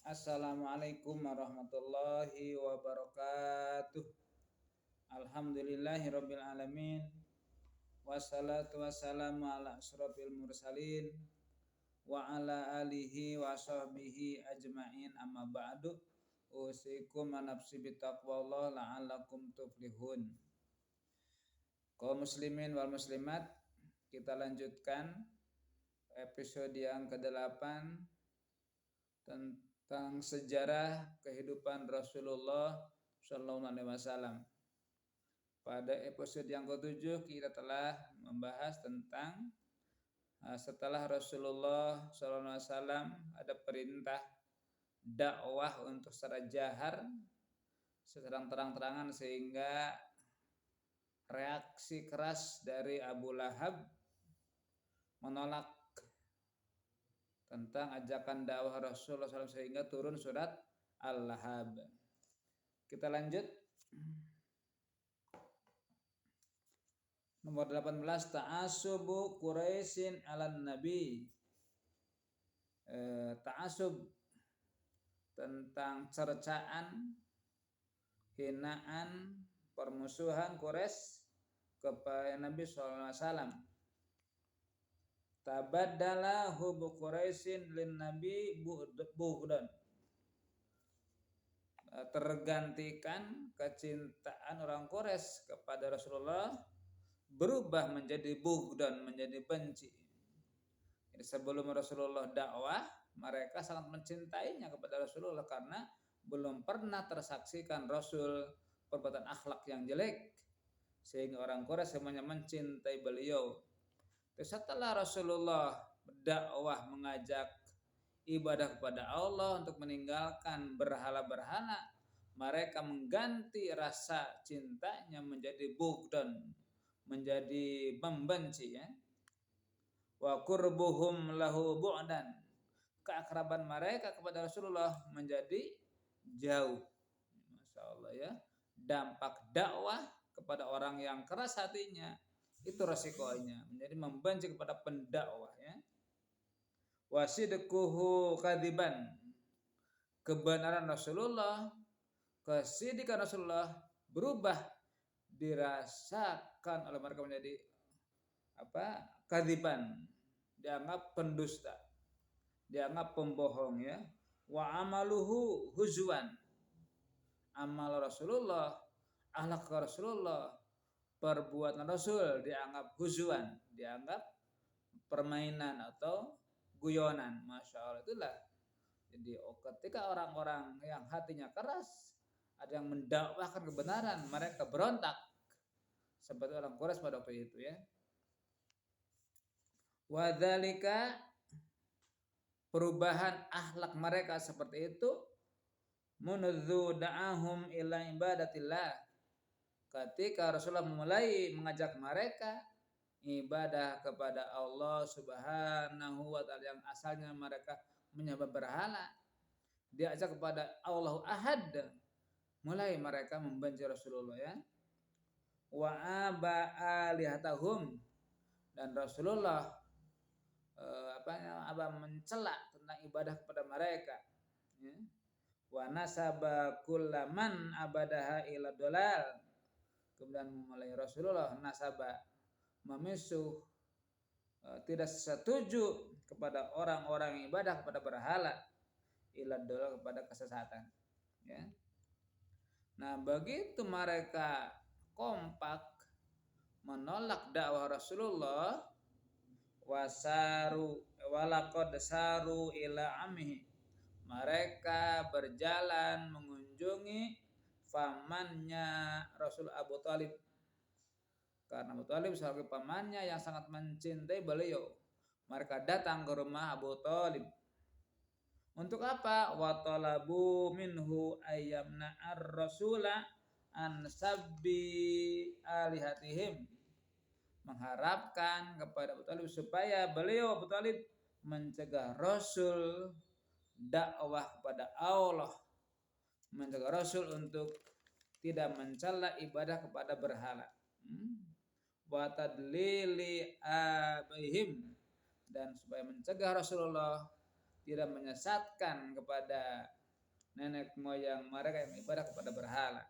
Assalamualaikum warahmatullahi wabarakatuh. Alhamdulillahirabbil alamin. Wassalatu wassalamu ala asyrofil mursalin wa ala alihi wa sahbihi ajmain amma ba'du. Usikum nafsi bitaqwallah la'allakum tuflihun. Kaum muslimin wal muslimat, kita lanjutkan episode yang ke-8 tentang sejarah kehidupan Rasulullah Shallallahu Alaihi Wasallam. Pada episode yang ke-7 kita telah membahas tentang setelah Rasulullah Shallallahu Alaihi Wasallam ada perintah dakwah untuk secara jahar, secara terang-terangan, sehingga reaksi keras dari Abu Lahab menolak tentang ajakan dakwah Rasulullah SAW sehingga turun surat Al-Lahab. Kita lanjut. Nomor 18, ta'asubu Quraisyin 'alan Nabi. Ta'asub tentang cercaan, hinaan, permusuhan Quraisy kepada Nabi SAW. Tabaddala hubu Quraisyin lin Nabi bughdan. Tergantikan kecintaan orang Quraisy kepada Rasulullah berubah menjadi bughdan, menjadi benci. Jadi sebelum Rasulullah dakwah, mereka sangat mencintainya kepada Rasulullah karena belum pernah tersaksikan Rasul perbuatan akhlak yang jelek, sehingga orang Quraisy semuanya mencintai beliau. Setelah Rasulullah berdakwah mengajak ibadah kepada Allah untuk meninggalkan berhala-berhala, mereka mengganti rasa cintanya menjadi bughdan, menjadi membenci, ya. Wa qurbuhum lahu bu'dan, keakraban mereka kepada Rasulullah menjadi jauh. Masya Allah, ya. Dampak dakwah kepada orang yang keras hatinya itu resikonya menjadi membenci kepada pendakwah, ya. Wasidquhu kadiban, kebenaran Rasulullah, kesidikan Rasulullah berubah dirasakan oleh mereka menjadi kadiban, dianggap pendusta, dianggap pembohong, ya. Wa amaluhu huzwan, amal Rasulullah, akhlak Rasulullah, perbuatan Rasul dianggap huzwan, dianggap permainan atau guyonan. Masya Allah, itulah. Jadi ketika orang-orang yang hatinya keras, ada yang mendakwahkan kebenaran, mereka berontak seperti orang Quraisy pada waktu itu, ya. Wadzalika, perubahan akhlak mereka seperti itu, munudzu da'ahum ila ibadatillah, ketika Rasulullah mulai mengajak mereka ibadah kepada Allah Subhanahu wa ta'ala, yang asalnya mereka menyembah berhala, diajak kepada Allahu Ahad, mulai mereka membenci Rasulullah, ya. Wa aba alihatahum, dan Rasulullah mencela tentang ibadah kepada mereka, ya. Wa nasaba kullaman abadaha ila dolal, kemudian mulai Rasulullah nasaba, memisuh, tidak setuju kepada orang-orang yang ibadah kepada berhala, ila dolal, kepada kesesatan, ya. Nah, begitu mereka kompak menolak dakwah Rasulullah, wasaru walaqad saru ila amhi, mereka berjalan mengunjungi pamannya Rasul Abu Thalib, karena Abu Thalib sebagai pamannya yang sangat mencintai beliau. Mereka datang ke rumah Abu Thalib. Untuk apa? Wa talabu minhu ayyamna ar-rasula an sabbi alihatihim, mengharapkan kepada Abu Thalib supaya beliau Abu Thalib mencegah Rasul dakwah kepada Allah, mencegah Rasul untuk tidak mencela ibadah kepada berhala. Wa tadlili abaihim, dan supaya mencegah Rasulullah tidak menyesatkan kepada nenek moyang mereka yang ibadah kepada berhala.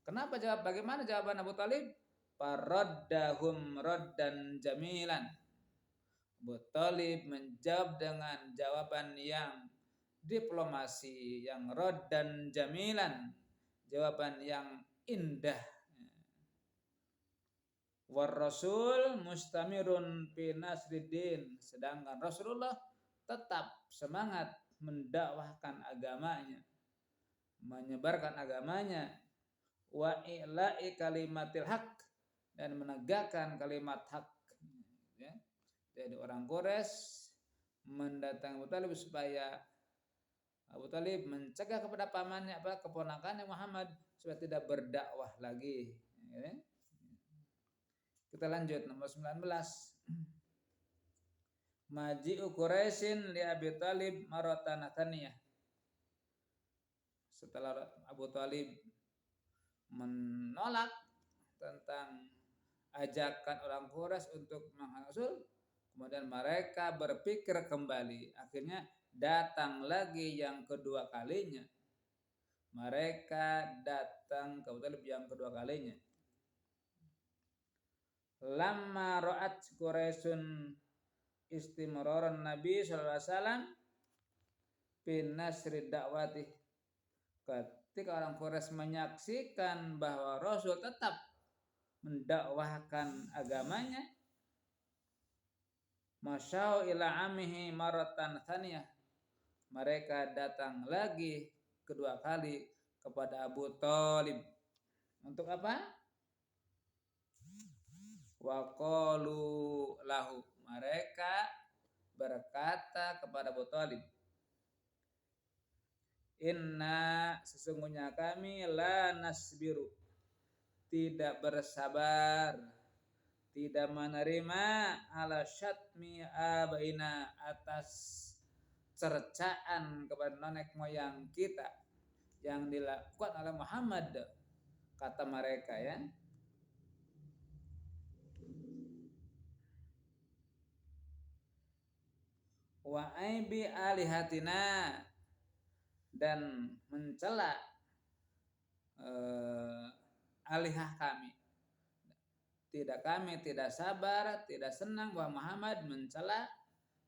Kenapa bagaimana jawaban Abu Talib? Faraddahum raddan jamilan. Abu Talib menjawab dengan jawaban yang diplomasi, yang raddan jamilan, jawaban yang indah. War Rasul mustamirun fi nasriddin, sedangkan Rasulullah tetap semangat mendakwahkan agamanya, menyebarkan agamanya, wa ila'i kalimatil haq, dan menegakkan kalimat hak. Ya. Jadi orang Quraisy mendatangi Abu Talib supaya Abu Talib mencegah kepada pamannya, keponakannya Muhammad, supaya tidak berdakwah lagi. Ya. Kita lanjut nomor 19. Maji'u Quraisyin li Abi Talib maratan tsaniyah. Setelah Abu Talib menolak tentang ajakan orang Quraisy untuk menghasut, kemudian mereka berpikir kembali. Akhirnya datang lagi yang kedua kalinya. Mereka datang ke Abu Talib yang kedua kalinya. Lamma ra'at Quraisyun istimraran Nabi sallallahu alaihi wasallam bin nasri dakwati. Ketika orang Quraisy menyaksikan bahwa Rasul tetap mendakwahkan agamanya, masyau ila amihi maratan tsaniyah, mereka datang lagi kedua kali kepada Abu Talib. Untuk apa? Wa qalu lahu, mereka berkata kepada Abu Talib, inna, sesungguhnya kami la nasbiru, tidak bersabar, tidak menerima ala syatmi abaina, atas cercaan kepada nenek moyang kita yang dilakukan oleh Muhammad, kata mereka, ya. Wa aibi alihatina, dan mencela alihah kami. Kami tidak sabar, tidak senang bahwa Muhammad mencela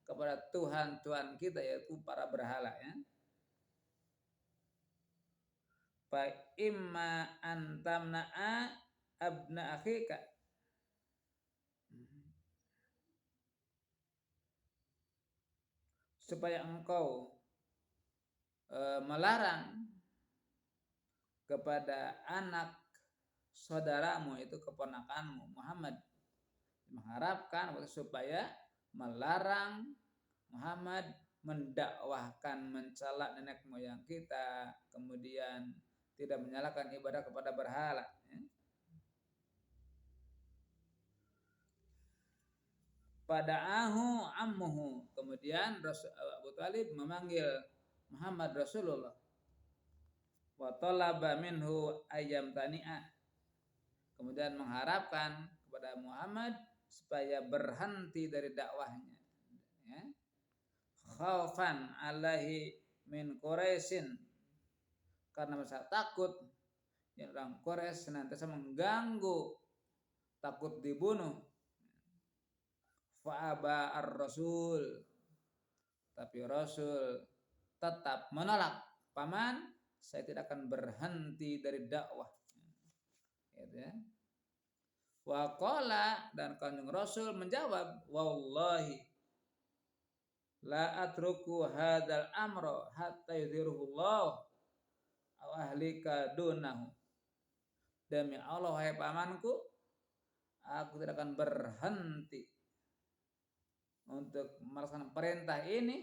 kepada Tuhan-Tuhan kita, yaitu para berhala, ya. Fa imma antamna'a abna akhika, supaya engkau melarang kepada anak saudaramu, itu keponakanmu Muhammad, mengharapkan supaya melarang Muhammad mendakwahkan, mencela nenek moyang kita, kemudian tidak menyalahkan ibadah kepada berhala, ya. Pada'ahu ammuhu, kemudian Abu Talib memanggil Muhammad Rasulullah, wa talaba minhu ayyam tani'ah, kemudian mengharapkan kepada Muhammad supaya berhenti dari dakwahnya, ya. Khaufan alaihi min Quraisyin, karena merasa takut, ya, orang Quraisy senantiasa mengganggu, takut dibunuh. Fa'aba ar-rasul, tapi Rasul tetap menolak. Paman, saya tidak akan berhenti dari dakwah, gitu, ya. Wa qala, dan Kanjeng Rasul menjawab, wallahi la atruku hadzal amra hatta yudhiruhu Allah aw ahlika dunahu. Demi Allah, wahai pamanku, aku tidak akan berhenti untuk melaksanakan perintah ini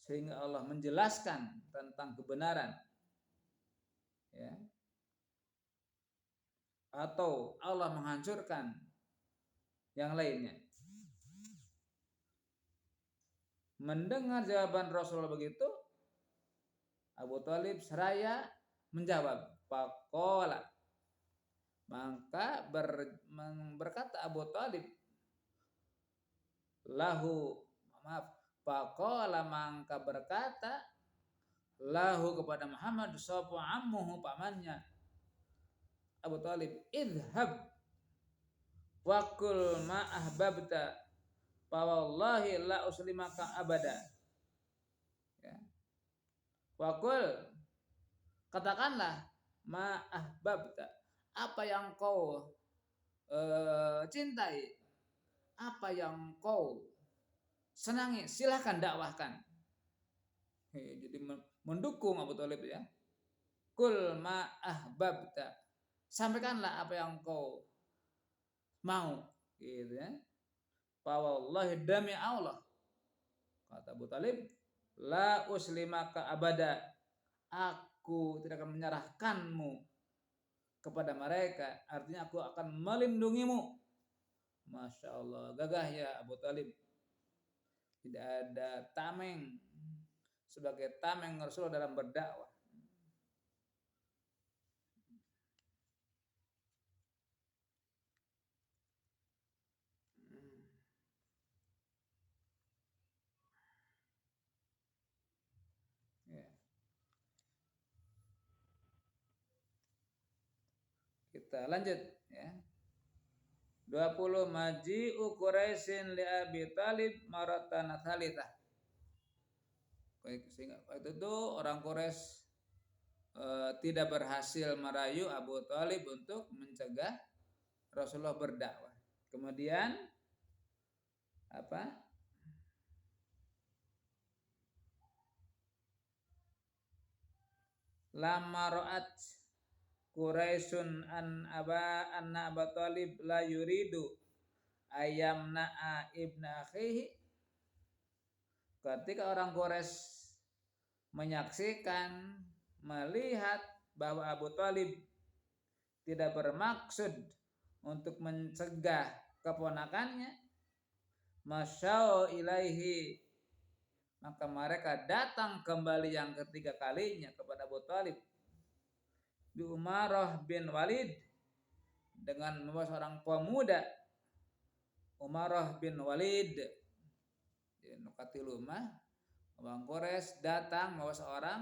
sehingga Allah menjelaskan tentang kebenaran, ya, atau Allah menghancurkan yang lainnya. Mendengar jawaban Rasulullah begitu, Abu Talib seraya menjawab, faqala, maka berkata Abu Talib lahu, Faqala mangka berkata lahu kepada Muhammad sapa ammuhu pamannya Abu Thalib, idhab wakul ma ahbabta fa wallahi la uslimaka abada. Ya. Wakul, katakanlah ma ahbabta, apa yang kau cintai, apa yang kau senangi, silahkan dakwahkan. Jadi mendukung Abu Thalib ya. Kul ma ahbabta, sampaikanlah apa yang kau mau, gitu ya. Fa wallahi demi Allah, kata Abu Thalib, la uslimaka abada, aku tidak akan menyerahkanmu kepada mereka, artinya aku akan melindungimu. Masya Allah, gagah ya Abu Thalib. Tidak ada tameng sebagai tameng Rasulullah dalam berdakwah. Ya. Kita lanjut ya. 20 maji'u Quraisyin li Abi Thalib maratan tsalitsah. Sehingga waktu itu orang Quraisy tidak berhasil merayu Abu Thalib untuk mencegah Rasulullah berdakwah. Kemudian apa? Lama ra'at Quraisyun an anna Abu Thalib la yuridu ayamna'a ibna akhihi. Ketika orang Quraisy menyaksikan, melihat bahwa Abu Thalib tidak bermaksud untuk mencegah keponakannya, masyau ilaihi, maka mereka datang kembali yang ketiga kalinya kepada Abu Thalib di Umarah bin Walid dengan membawa seorang pemuda, Umarah bin Walid. Di Nukatilumah, orang Quraisy datang membawa seorang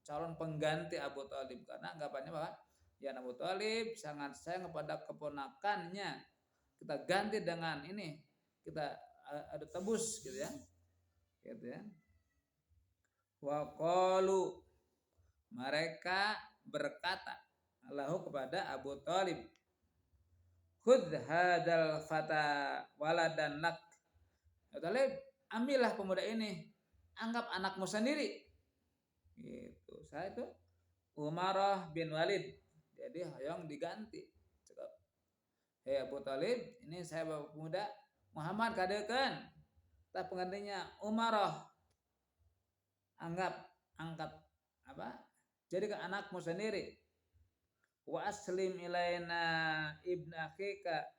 calon pengganti Abu Thalib karena anggapannya bahwa ya Abu Thalib sangat sayang kepada keponakannya, kita ganti dengan ini, kita ada tebus gitu ya. Gitu ya. Wa qalu, mereka berkata lahu kepada Abu Thalib, khudh hadzal fata waladan lak. Abu Thalib, ambillah pemuda ini, anggap anakmu sendiri. Gitu. Saya itu Umarah bin Walid. Jadi hayang diganti. Hei Abu Thalib, ini saya bawa pemuda Muhammad kadekan. Tapi penggantinya Umarah. Angkat apa? Jadikan anakmu sendiri. Wa aslim ilaina ibna akhika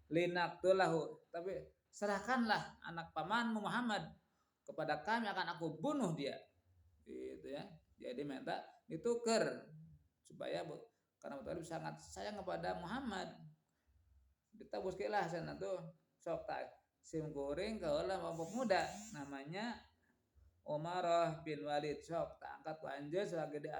linaqtulahu. Tapi serahkanlah anak pamanmu Muhammad kepada kami, akan aku bunuh dia. Gitu ya. Jadi minta ditukar supaya karena Abu Thalib sangat sayang kepada Muhammad. Ditabus kelah sana tuh sok tak sim goreng kaulah pemuda namanya Umarah bin Walid, sok tak angkat lanjut sebagai